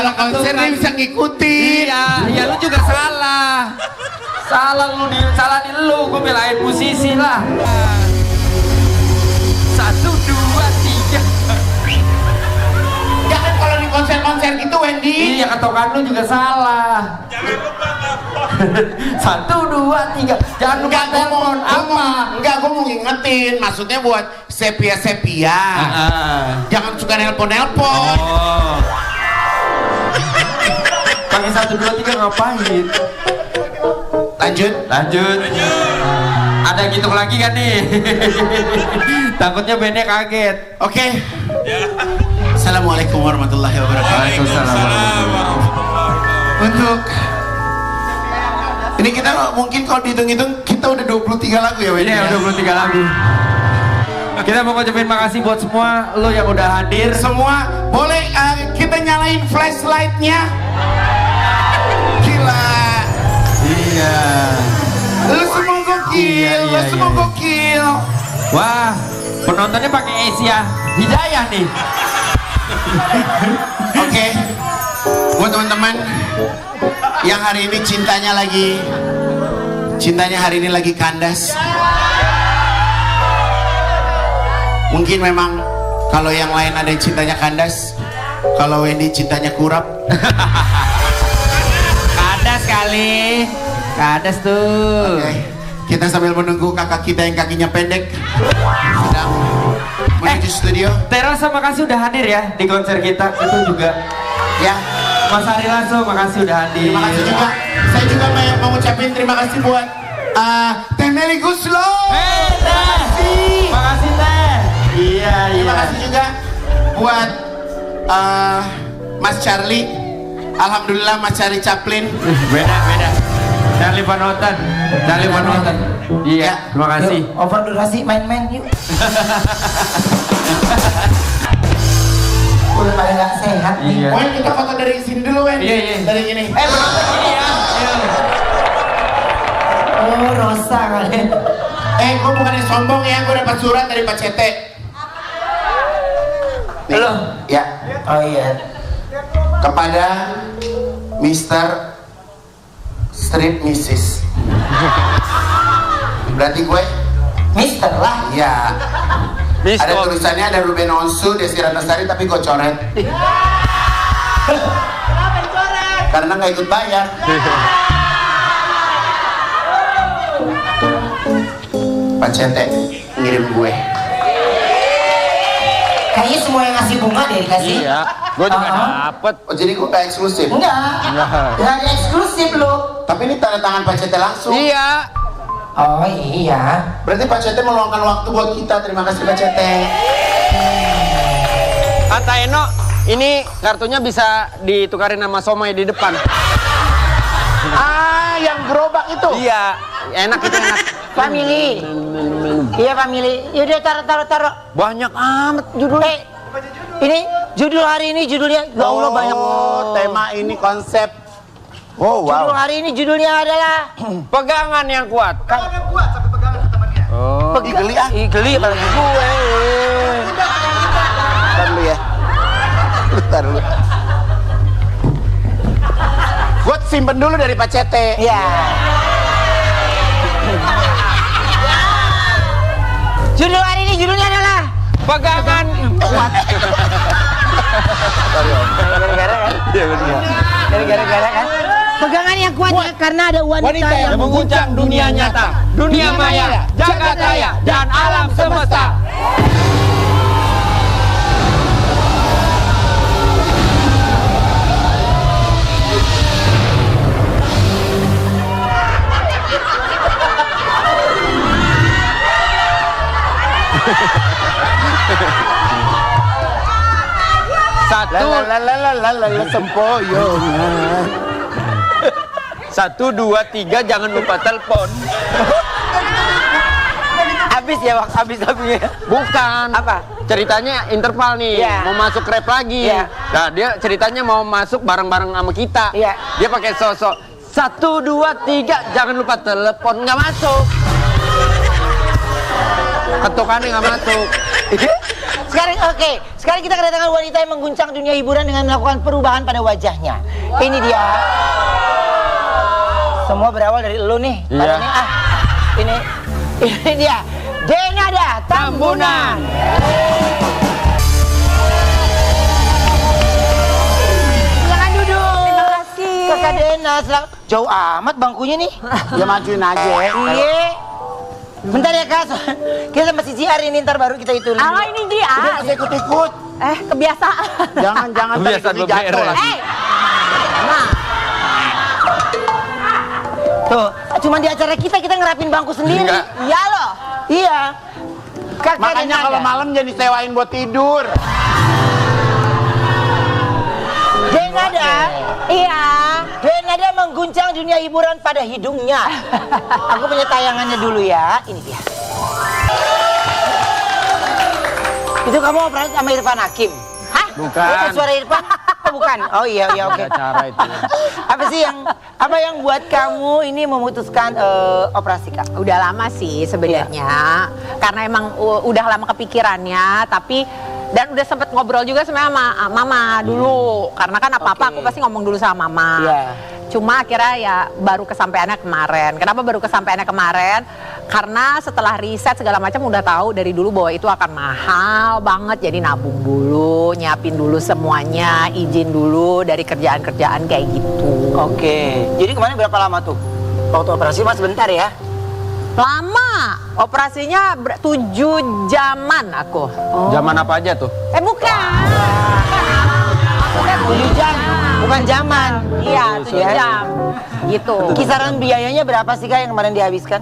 Kalau konser dia bisa ngikutin. Iya, iya lu juga salah. Salahin lu, gue belain musisi lah. 1, 2, 3. Jangan kalau di konser-konser gitu, Wendy. Iya, ketokan lu juga salah. Jangan lupa telepon. 1, 2, 3. Jangan lupa telepon. Apa? Enggak, gue mau ngingetin. Maksudnya buat sepia-sepia. Jangan suka nelpon-nelpon. Oh. Pakai 1, 2, 3 ngapain? Lanjut. Ada gitu lagi kan nih? Takutnya bandnya kaget. Oke. Assalamualaikum warahmatullahi wabarakatuh. Waalaikumsalam. Untuk ini kita mungkin kalau dihitung-hitung kita udah 23 lagu ya, Wendy. Iya, udah 23 lagu. Kita mau ngucapin makasih buat semua lo yang udah hadir. Semua boleh kita nyalain flashlightnya. Gila. Iya. Lu semua gokil, lu semua gokil. Wah, penontonnya pakai Asia Hidayah nih. Oke. Buat teman-teman yang hari ini cintanya hari ini lagi kandas. Mungkin memang kalau yang lain ada yang cintanya kandas, kalau Wendy cintanya kurap. Kadas kali. Kadas tuh. Oke. Kita sambil menunggu kakak kita yang kakinya pendek sedang menuju studio. Tera sama makasih udah hadir ya di konser kita. Itu juga Ya, Mas Ari langsung makasih udah hadir. terima kasih juga. Saya juga mau ngucapin terima kasih buat Teh Meli Guslo. Terima kasih. Makasih Teh. Iya. Terima kasih juga buat Mas Charlie. Alhamdulillah Mas Charlie Chaplin. Beda. Charlie Panotan. Iya, Ya. terima kasih. Over durasi main-main yuk. Udah pada nggak sehat nih. Iya. Wen, kita foto dari sini dulu, Wen. Iya. Dari sini. Penonton ini ya. Oh Rosa kalian. Gue bukannya sombong ya, gue dapat surat dari Pak Cete. Nih, Halo. ya, Oh iya. kepada Mr. Street Mrs. Berarti gue, Mister lah. ya. Ada tulisannya, ada Ruben Onsu, Desi Ratnasari, tapi gue coret. Karena nggak ikut bayar. Pak Cete ngirim gue. Kayaknya semua yang ngasih bunga deh dikasih. Iya, gue juga dapet. Oh, jadi gue nggak eksklusif. Enggak. Enggak ada eksklusif lo. Tapi ini tanda tangan Pak Cete langsung. Iya. Oh iya. Berarti Pak Cete meluangkan waktu buat kita. Terima kasih Pak Cete. Kata Eno, ini kartunya bisa ditukarin sama somai di depan. Yang gerobak itu. Iya, enak itu enak. Family. Iya family. Yaudah taruh. Banyak amat judulnya. Ini judul hari ini judulnya. Ya Allah banyak. Tema ini konsep. Oh Judul hari ini judulnya adalah Pegangan yang kuat. Ih, geli ah. Ih, geli apalagi gue. Bentar dulu ya. Bentar dulu. Gue simpen dulu dari Pak Cete. Iya. Judul hari ini judulnya adalah Pegangan kuat. gara-gara kan? Iya benar. Gara-gara kan? Pegangan yang kuat ya, karena ada wanita yang Mengguncang dunia nyata, dunia maya, jagat raya, dan alam semesta. Satu, sempoyongan. 1, 2, 3, jangan lupa telepon. habis ya waktu habis lagunya. Bukan. Apa? Ceritanya interval nih, Iya. mau masuk rap lagi. Iya. Nah, dia ceritanya mau masuk bareng-bareng sama kita. Iya. Dia pakai sosok 1, 2, 3, jangan lupa telepon, nggak masuk. Ketukannya nggak masuk. Sekarang kita kedatangan wanita yang mengguncang dunia hiburan dengan melakukan perubahan pada wajahnya. Ini dia. Semua berawal dari elu nih. Iya. Ini dia. Denada Tambunan. Silakan duduk. Terima kasih. Kakak Dena, jauh amat bangkunya nih. Ya majuin aja ya. Iya. Bentar ya Kak, kita masih JR ini, ntar baru kita itu. Ah, ini dia. Udah masih ikut-ikut. Kebiasaan. Jangan Kebiasaan tadi jatuh beberes. lagi. Nah, Tuh, cuma di acara kita ngerapin bangku sendiri. Enggak. iya loh. Iya. Kakak Makanya Denada. kalau malam jangan disewain buat tidur. Denada. Iya. Denada mengguncang dunia hiburan pada hidungnya. Aku punya tayangannya dulu ya. Ini dia. Itu kamu operasi sama Irfan Hakim? Hah? Bukan. Itu suara Irfan? Oh, bukan. Oh iya oke. Acara itu. Apa yang buat kamu ini memutuskan operasi Kak? Udah lama sih sebenarnya. Karena emang udah lama kepikirannya, tapi dan udah sempet ngobrol juga sebenarnya sama Mama dulu. Karena kan apa-apa aku pasti ngomong dulu sama Mama. Iya. Cuma akhirnya ya baru kesampaiannya kemarin. Kenapa baru kesampaiannya kemarin? Karena setelah riset segala macam udah tahu dari dulu bahwa itu akan mahal banget. Jadi nabung dulu, nyiapin dulu semuanya, izin dulu dari kerjaan-kerjaan kayak gitu. Oke. Jadi kemarin berapa lama tuh? Waktu operasi mas sebentar ya? Lama, operasinya 7 jaman aku. Zaman apa aja tuh? Bukan. Maksudnya 7 jam, bukan zaman. Iya, 7 jam. Gitu. Kisaran biayanya berapa sih Kak yang kemarin dihabiskan?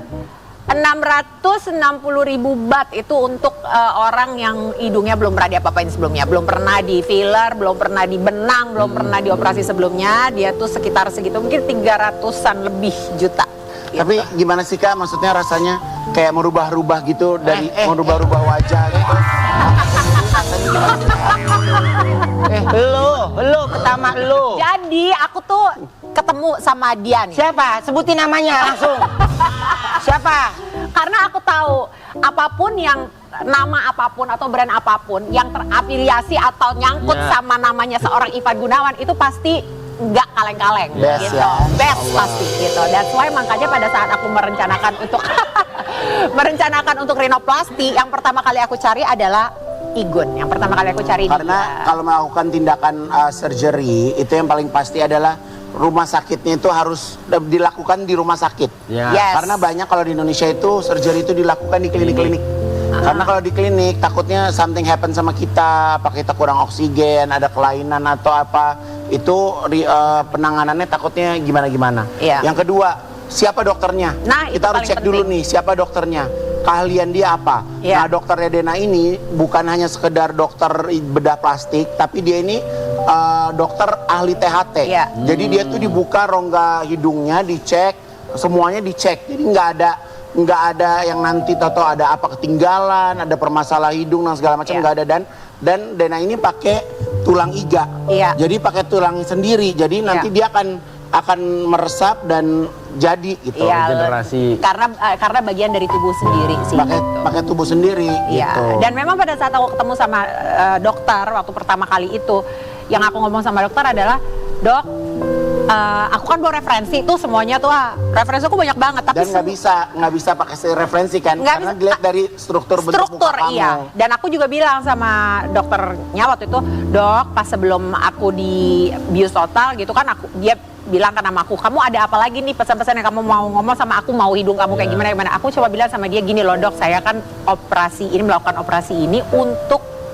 660.000 baht itu untuk orang yang hidungnya belum pernah diapa-apain sebelumnya. Belum pernah di filler, belum pernah di benang, belum pernah dioperasi sebelumnya. Dia tuh sekitar segitu, mungkin 300-an lebih juta. Tapi gimana sih Kak, maksudnya rasanya kayak merubah-rubah gitu dari merubah-rubah wajah gitu. Lo pertama lo. Jadi aku tuh ketemu sama dia nih. Siapa? Sebutin namanya langsung. Siapa? Karena aku tahu apapun yang nama apapun atau brand apapun yang terafiliasi atau nyangkut sama namanya seorang Ivan Gunawan itu pasti nggak kaleng-kaleng Best gitu. ya. Best pasti gitu. That's why makanya pada saat aku merencanakan untuk rinoplasti, yang pertama kali aku cari adalah Igun. Yang pertama kali aku cari Karena kalau melakukan tindakan surgery itu yang paling pasti adalah rumah sakitnya itu harus dilakukan di rumah sakit. Ya. Yes. Karena banyak kalau di Indonesia itu surgery itu dilakukan di klinik-klinik. Karena kalau di klinik takutnya something happen sama kita, apa kita kurang oksigen, ada kelainan atau apa, itu penanganannya takutnya gimana-gimana. Iya. Yang kedua, siapa dokternya? Nah, itu kita harus paling cek dulu penting. nih siapa dokternya. Keahlian dia apa? Iya. Nah, dokternya Dena ini bukan hanya sekedar dokter bedah plastik, tapi dia ini dokter ahli THT. Iya. Jadi dia tuh dibuka rongga hidungnya, dicek, semuanya dicek. Jadi nggak ada yang nanti tahu ada apa ketinggalan, ada permasalahan hidung dan segala macam, Iya. nggak ada. Dan Dena ini pakai tulang iga. Iya. Jadi pakai tulang sendiri. Jadi nanti dia akan meresap dan jadi gitu. Iya, Regenerasi. karena bagian dari tubuh sendiri sih. Pakai tubuh sendiri Iya. gitu. Dan memang pada saat aku ketemu sama dokter waktu pertama kali itu, yang aku ngomong sama dokter adalah, "Dok, aku kan bawa referensi tuh semuanya tuh referensi aku banyak banget, tapi Dan nggak bisa pakai referensi kan, Nggak karena bisa. dilihat dari struktur bentuk muka kamu. iya. Dan aku juga bilang sama dokternya waktu itu, "Dok, pas sebelum aku di bius total gitu kan, dia bilang ke nama aku, kamu ada apa lagi nih pesan-pesan yang kamu mau ngomong sama aku, mau hidung kamu kayak gimana?" Aku coba bilang sama dia, "Gini loh dok, saya kan melakukan operasi ini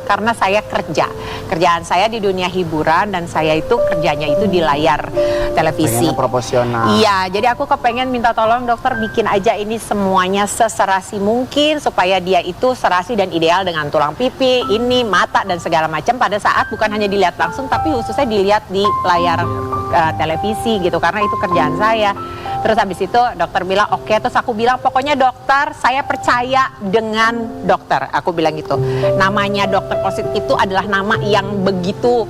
karena saya kerjaan saya di dunia hiburan dan saya itu kerjanya itu di layar televisi." Pengennya proporsional. Iya, jadi aku kepengen minta tolong dokter bikin aja ini semuanya seserasi mungkin supaya dia itu serasi dan ideal dengan tulang pipi, ini mata dan segala macam pada saat bukan hanya dilihat langsung tapi khususnya dilihat di layar televisi gitu, karena itu kerjaan saya. Terus habis itu dokter bilang oke, terus aku bilang pokoknya dokter saya percaya dengan dokter, aku bilang gitu. Namanya Dokter Kosit itu adalah nama yang begitu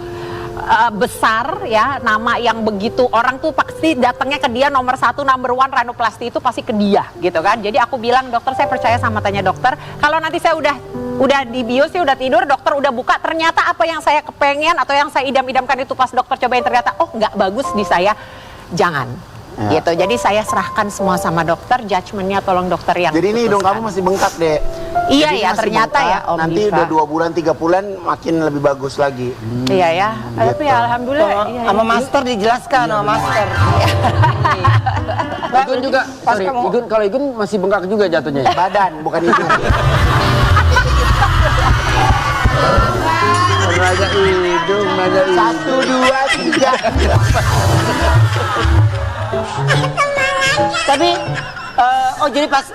besar ya, nama yang begitu orang tuh pasti datangnya ke dia nomor 1, number 1 rhinoplasty itu pasti ke dia gitu kan. Jadi aku bilang, dokter saya percaya sama tanya dokter, kalau nanti saya udah di bius sih, udah tidur, dokter udah buka, ternyata apa yang saya kepengen atau yang saya idam-idamkan itu pas dokter cobain ternyata oh nggak bagus di saya, jangan. Gitu. Jadi saya serahkan semua sama dokter, judgementnya tolong dokter yang Jadi ini hidung putuskan. kamu masih bengkak, Dek. Iya Jadi ya, masih ternyata bengkak, ya, Om nanti Diva. udah 2 bulan, 3 bulan makin lebih bagus lagi. Iya ya, tapi Gitu. alhamdulillah. iya, Sama iya. master dijelaskan sama master. Igun juga, sorry, Igun kalau Igun masih bengkak juga jatuhnya. Ya? Badan, bukan hidung. Raja hidung, raja hidung. 1, 2, 3. Tapi oh jadi pas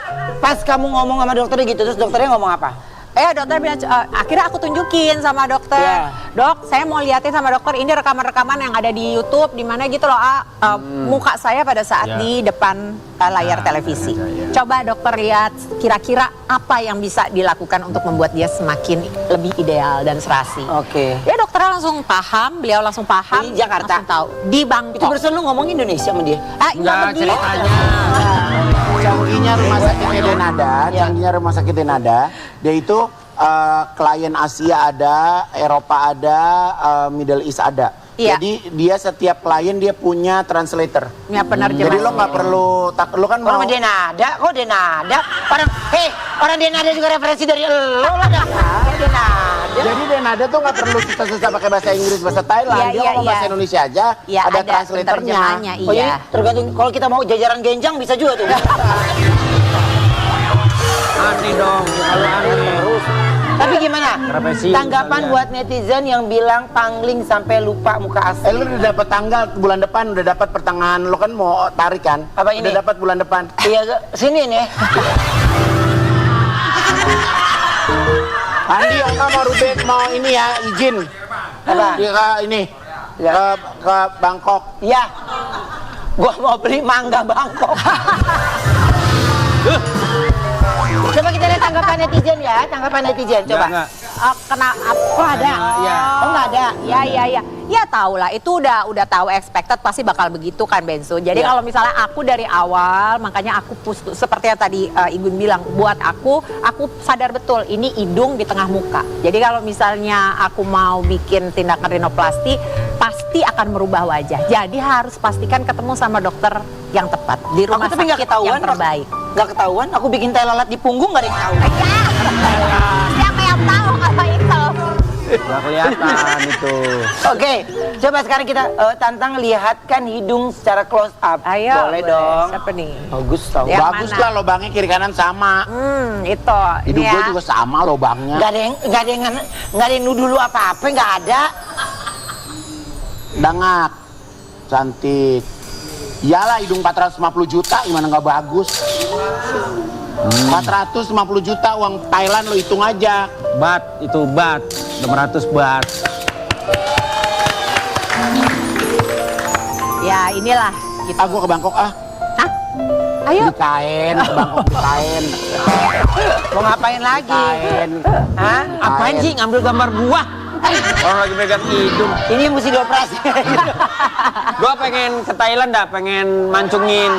kamu ngomong sama dokter gitu, terus dokternya ngomong apa? Dokter bilang, akhirnya aku tunjukin sama dokter, Iya. Dok, saya mau liatin sama dokter ini rekaman-rekaman yang ada di YouTube, di mana gitu loh, muka saya pada saat di depan layar televisi. Coba dokter lihat kira-kira apa yang bisa dilakukan untuk membuat dia semakin lebih ideal dan serasi. Oke. Ya dokter langsung paham, beliau langsung paham. Di Jakarta? Langsung tahu. Di Itu Bangkok. barusan lu ngomong Indonesia sama dia? Enggak, ceritanya. Canggihnya rumah sakit Denada, canggihnya rumah sakit Denada, dia itu klien Asia ada, Eropa ada, Middle East ada. Iya. Jadi dia setiap klien dia punya translator. Ya penerjemah. Jadi lo nggak perlu, lo kan mau. Orang Denada, kok Denada? Orang Denada juga referensi dari lo lah dah. Denada. Jadi Denada tuh nggak perlu susah-susah pakai bahasa Inggris, bahasa Thailand. Iya, Dia iya, ngomong bahasa iya. Indonesia aja, Ya, ada ada translatornya. penerjemahnya, Oh jadi iya. tergantung kalau kita mau jajaran genjang bisa juga tuh. Aneh dong, kalau aneh terus. Tapi gimana? Profesi, Tanggapan misalnya. buat netizen yang bilang pangling sampai lupa muka asli. Lu udah dapat tanggal bulan depan, udah dapat pertengahan, lo kan mau tarik kan? Apa ini? Udah dapat bulan depan. Iya, sini nih. Andi, Oma mau Ruben mau ini ya izin. Apa? Dia ke ini Ya. ke Bangkok. Ya, gua mau beli mangga Bangkok. Coba kita lihat tanggapan netizen ya, tanggapan netizen. Coba. Enggak. Oh ada? Iya. Oh nggak ada. Ya. Ya tahu lah, itu udah tahu expected pasti bakal begitu kan Bensu. Jadi Iya. kalau misalnya aku dari awal, makanya aku seperti yang tadi Igun bilang, buat aku sadar betul ini hidung di tengah muka. Jadi kalau misalnya aku mau bikin tindakan rinoplasti, pasti akan merubah wajah. Jadi harus pastikan ketemu sama dokter yang tepat di rumah Aku tapi nggak sakit ketahuan. yang terbaik. Nggak ketahuan. Aku bikin tai lalat di punggung nggak ada yang tahu. Siapa yang tahu kalau itu? Nggak kelihatan itu. Oke, coba sekarang kita tantang lihatkan hidung secara close up. Ayo, boleh dong. Siapa nih? Bagus tau. Ya. Yang Bagus mana? lah lobangnya kiri kanan sama. Itu. Hidung Ini gue ya. juga sama lobangnya. Nggak ada yang nuduh lu apa-apa, nggak ada. Dangak, cantik. Iyalah hidung 450 juta gimana nggak bagus. 450 juta uang Thailand lo hitung aja. Bat, itu bat. 600 bat. Ya inilah gitu. Ah, gua ke Bangkok ah. Hah? Ayo. Di kain, ke Bangkok di kain. Mau ngapain lagi? Kain. Hah? Apaan sih ngambil gambar buah? Orang lagi megang hidung. Ini mesti dioperasi. Gua pengen ke Thailand dah, pengen mancungin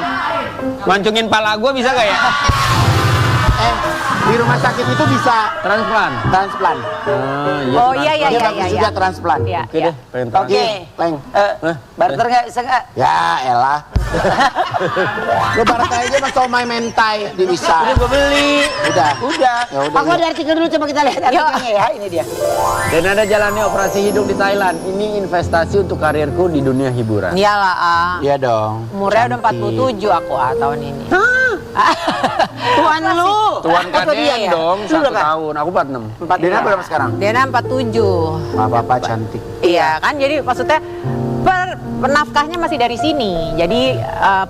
pala gua bisa gak ya? Di rumah sakit itu bisa Transplant. transplant. Oh iya iya Dia iya bagus iya. juga transplant. Iya. Oke deh, pengen Oke. transplant. Leng. Barter nggak bisa nggak? Ya elah. Lo barat aja mas somai mentai di bisa. Udah gue beli. Udah. Udah. Ya udah, Aku ya. ada artikel dulu, coba kita lihat artikelnya ya. Ini dia. Dan ada jalannya operasi hidung di Thailand. Ini investasi untuk karirku di dunia hiburan. Iyalah Iya dong. umurnya udah Cantik. 47 aku tahun ini. Tuan lu. Tuan Atau dia Kaden ya? dong, Lu 1 berapa? tahun. Aku 46. Dena berapa sekarang? Dena 47. Gak apa-apa cantik. Iya kan, jadi maksudnya penafkahnya masih dari sini. Jadi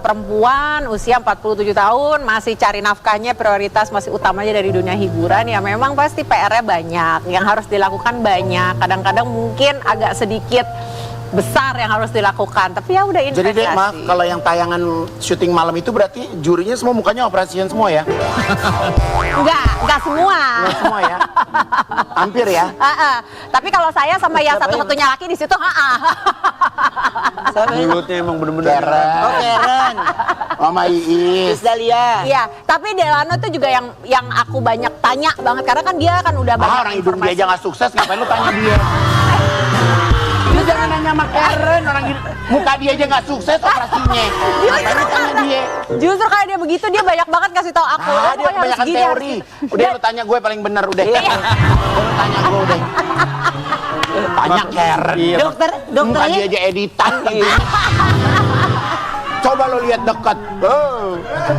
perempuan usia 47 tahun masih cari nafkahnya, prioritas masih utamanya dari dunia hiburan, ya memang pasti PR-nya banyak, yang harus dilakukan banyak. Kadang-kadang mungkin agak sedikit besar yang harus dilakukan. Tapi ya udah investasi. Jadi dek, maaf, kalau yang tayangan syuting malam itu berarti jurinya semua mukanya operasian semua ya? Enggak semua. Nggak semua ya? Hampir ya? Tapi kalau saya sama yang satu-satunya laki di situ, Mulutnya emang bener-bener. Keren. Oh, Karen. Mama Iis. Miss Dahlia. Iya, tapi Delano tuh juga yang aku banyak tanya banget karena kan dia kan udah banyak Orang hidung dia aja nggak sukses, ngapain lu tanya dia? Lu jangan nanya sama Karen, muka dia aja nggak sukses operasinya. Ngapain lu tanya dia? Justru kayak dia begitu dia banyak banget kasih tahu aku. Ah, dia Pokoknya harus kebanyakan gini, harus teori. gini. Udah lu tanya gue paling bener udah. Lu tanya gue udah. Tanya Karen. Dokter Muka dia ini aja editan gitu. Coba lo lihat dekat.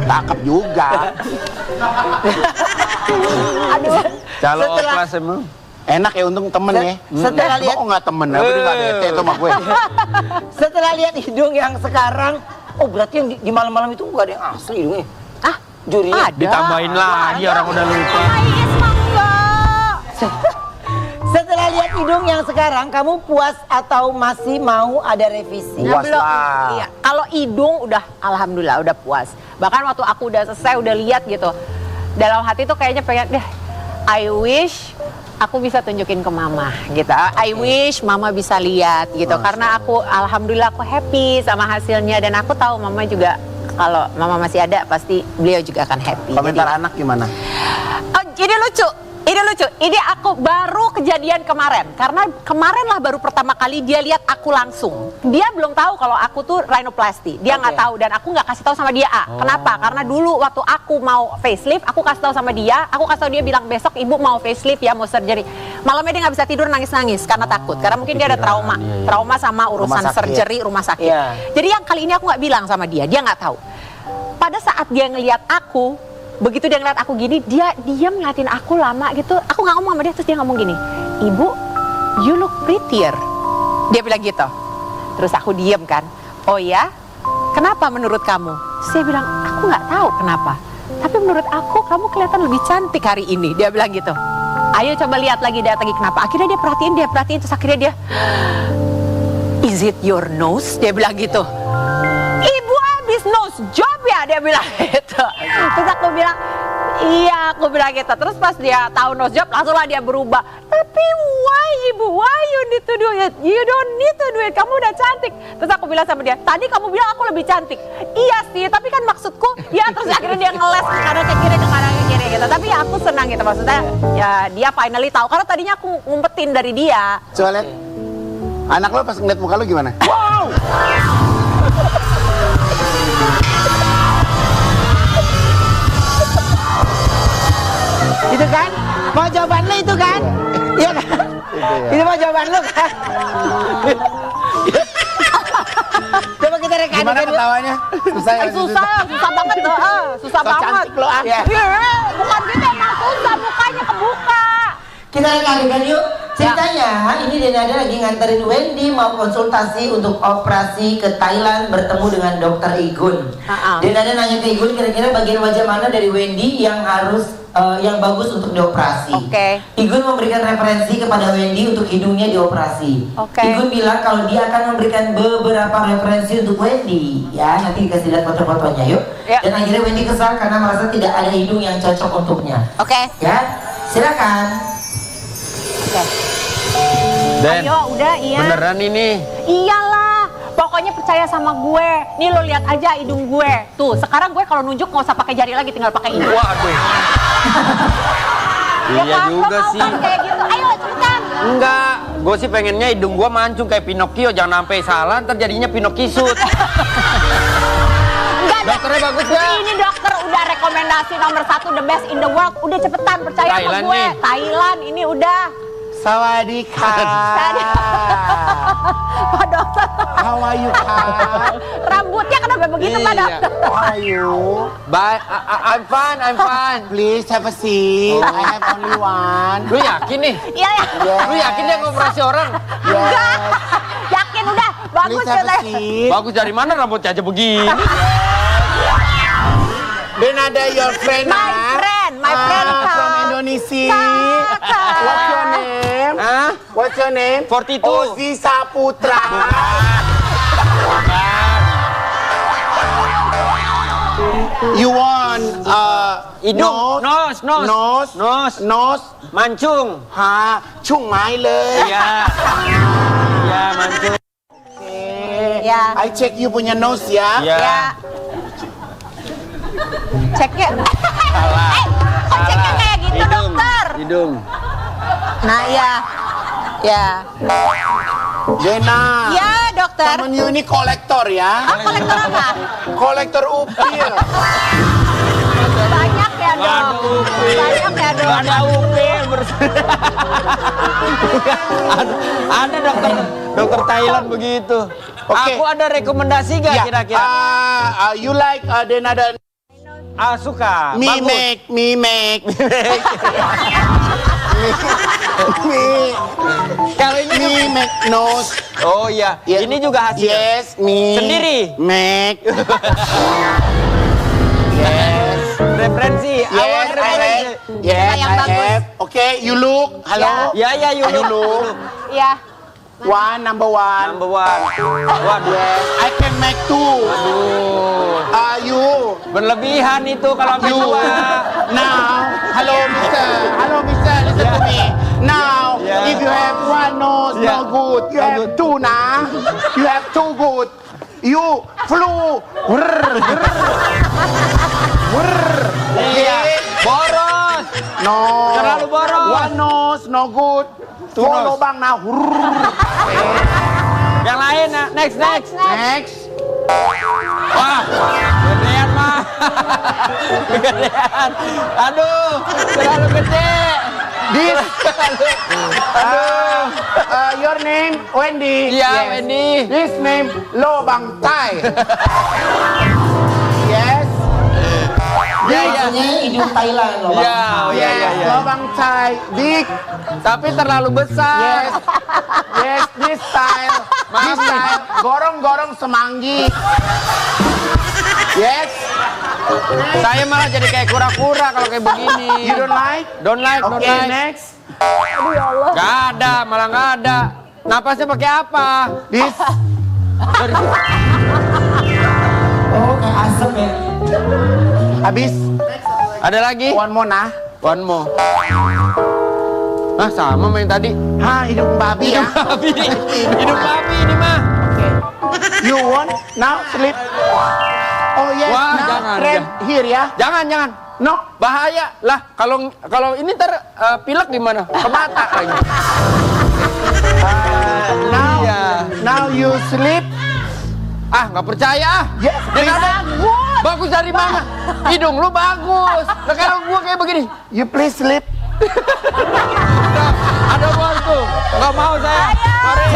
Cakep juga. Aduh. Kalau Setelah- kelas emang. Enak ya untung temen ya. Setelah lihat- Kok nggak temen? Apa dia nggak bete itu sama gue? setelah lihat hidung yang sekarang, oh berarti yang di malam-malam itu nggak ada yang asli hidungnya. Ah, Jurinya. ada. Ditambahin lagi orang udah lupa. Iis mah enggak. Setelah lihat hidung yang sekarang, kamu puas atau masih mau ada revisi? Puas belum. lah. Iya, kalau hidung udah alhamdulillah udah puas. Bahkan waktu aku udah selesai udah lihat gitu. Dalam hati tuh kayaknya pengen deh I wish aku bisa tunjukin ke mama gitu. I wish mama bisa lihat gitu. Karena aku alhamdulillah aku happy sama hasilnya dan aku tahu mama juga kalau mama masih ada pasti beliau juga akan happy. Komentar anak gimana? Ini lucu. Ini lucu. Ini aku baru kejadian kemarin. Karena kemarin lah baru pertama kali dia lihat aku langsung. Dia belum tahu kalau aku tuh rhinoplasty. Dia nggak tahu dan aku nggak kasih tahu sama dia. Kenapa? Karena dulu waktu aku mau facelift, aku kasih tahu sama dia. Aku kasih tahu dia bilang besok ibu mau facelift ya, mau surgery. Malamnya dia nggak bisa tidur nangis-nangis karena takut. Karena mungkin dia ada trauma, trauma sama urusan Rumah sakit. surgery rumah sakit. Iya. Jadi yang kali ini aku nggak bilang sama dia. Dia nggak tahu. Pada saat dia ngelihat aku, begitu dia ngeliat aku gini, dia diam ngeliatin aku lama gitu. Aku nggak ngomong sama dia, terus dia ngomong gini, "Ibu, you look prettier." Dia bilang gitu. Terus aku diem kan. "Oh ya? Kenapa menurut kamu?" Terus dia bilang, "Aku nggak tahu kenapa. Tapi menurut aku kamu kelihatan lebih cantik hari ini." Dia bilang gitu. "Ayo coba lihat lagi kenapa." Akhirnya dia perhatiin, terus akhirnya dia, "Is it your nose?" Dia bilang gitu. "Ibu habis nose job ya?" Dia bilang gitu. Terus aku bilang, "Iya," aku bilang gitu. Terus pas dia tahu nose job, langsunglah dia berubah. "Tapi why ibu? Why you need to do it? You don't need to do it. Kamu udah cantik." Terus aku bilang sama dia, "Tadi kamu bilang aku lebih cantik." "Iya sih, tapi kan maksudku." Ya terus akhirnya dia ngeles ke kanan ke kiri gitu. Tapi ya aku senang gitu, maksudnya ya dia finally tahu. Karena tadinya aku ngumpetin dari dia. Coba lihat. Anak lo pas ngeliat muka lo gimana? Wow! Itu kan? Mau jawaban lu itu kan? Iya kan? Itu mau jawaban lu kan? Coba kita rekan. Gimana ketawanya? Susah ya? Susah banget tuh, susah So banget. cantik lo, ah. Iya, bukan gitu emang susah, mukanya kebuka. Kita rekan yuk. Ceritanya ini Denada lagi nganterin Wendy mau konsultasi untuk operasi ke Thailand bertemu dengan dokter Igun. Denada nanya ke Igun kira-kira bagian wajah mana dari Wendy yang harus yang bagus untuk dioperasi. Oke. Igun memberikan referensi kepada Wendy untuk hidungnya dioperasi. Oke. Igun bilang kalau dia akan memberikan beberapa referensi untuk Wendy. Ya, nanti dikasih lihat foto-fotonya yuk. Ya. Dan akhirnya Wendy kesal karena merasa tidak ada hidung yang cocok untuknya. Oke. Ya, silakan. Den, Ayo, udah, iya. beneran ini. Iyalah, pokoknya percaya sama gue. Nih lo lihat aja hidung gue. Tuh, sekarang gue kalau nunjuk nggak usah pakai jari lagi, tinggal pakai hidung. Waduh. Iya kan, lo juga mau sih. kan kayak gitu. Ayo cepetan. Enggak, gue sih pengennya hidung gue mancung kayak Pinocchio, jangan sampai salah, ntar jadinya Pinochisut. Enggak, Dokternya bagus nggak? Ini dokter udah rekomendasi nomor 1 the best in the world. Udah cepetan percaya Thailand sama gue. nih. Thailand ini udah. Sawadika. Pak dokter. How are you, Kak? Rambutnya kenapa begitu Pak Iya. dokter? How are you? Bye, I'm fine, I'm fine. Please have a seat. I have only one. Lu yakin nih? Iya ya. Lu yakin dia ngoperasi orang? Yes. Yakin udah. Bagus Please have a katanya. seat. Bagus dari mana rambutnya aja begini? Denada your friend, My friend, Kak. Kak. From Indonesia. Kak. What's your name? Hah? What's your name? 42. Ozi Saputra. You want Hidung, nose. nose. Mancung. หาชุ่งไม้เลย Iya. Iya, mancung. Ya. I check you punya nose ya. Iya. Ya. Ceknya. Salah. Kok ceknya kayak gitu, Hidung. dokter? Hidung. Nah, ya. Ya. Jena. Ya, dokter. Temen you ini kolektor ya. Ah, kolektor apa? Kolektor upil. Banyak ya, dok. Waduh, upil. Banyak ya, dok. Gak ada upil. Ada dokter Thailand begitu. Oke. Aku ada rekomendasi gak Ya, kira-kira? you like another Suka. me Bagus. make. Kalau ini Me make nose. Oh iya, Yeah. ini juga hasil. Yes, me. Sendiri? Make. Yes. Referensi, awal Yes, I referensi. have. Yes, yang I bagus. have. Okay, you look. Hello. Ya, You yuk. look. Ya. Number one. Number one. Waduh. Yes, I can make two. Aduh. You. Berlebihan itu kalau sampai You. tua. Now, hello, mister. Listen to me. Now, Yeah. if you have one nose, Yeah. no good. You No have good. two, nah. You have two good. You flew. Iya. Boros. No. Terlalu boros. One nose, no good. Two Four nose. lubang, nah. Yang lain, next. Next. Wah, gedean mah. Gedean. Aduh, terlalu gede. This. Aduh. Your name, Wendy. Iya, Yes. Wendy. This name, Lobang Tai. Yes. Dia maksudnya hidung Thailand loh. Iya, oh iya. Lobang Tai. Big. Tapi terlalu besar. Yes. Yes, this style. This style. Gorong-gorong semanggi. Yes. Saya malah jadi kayak kura-kura kalau kayak begini. You don't like? Don't like. Okay, next. Gak ada, malah gak ada. Napasnya pakai apa? This. Oh, kayak asem ya. Habis. Ada lagi? One more nah. One more. Ah, sama main tadi. Hah, hidung babi ya. Babi. Hidup babi ini mah. You want? Now sleep. Oh yes, Wah, now jangan, friend here ya. Jangan. No. Bahaya. Lah, kalau ini ntar pilek gimana? Ke mata lagi. Now, Iya. now you sleep. Ah, nggak percaya ah. Yes, Dia please. ada. Bagus dari mana? Hidung lu bagus. Nah, kalau gua kayak begini. You please sleep. Ada bos tuh. Nggak mau saya. Mari.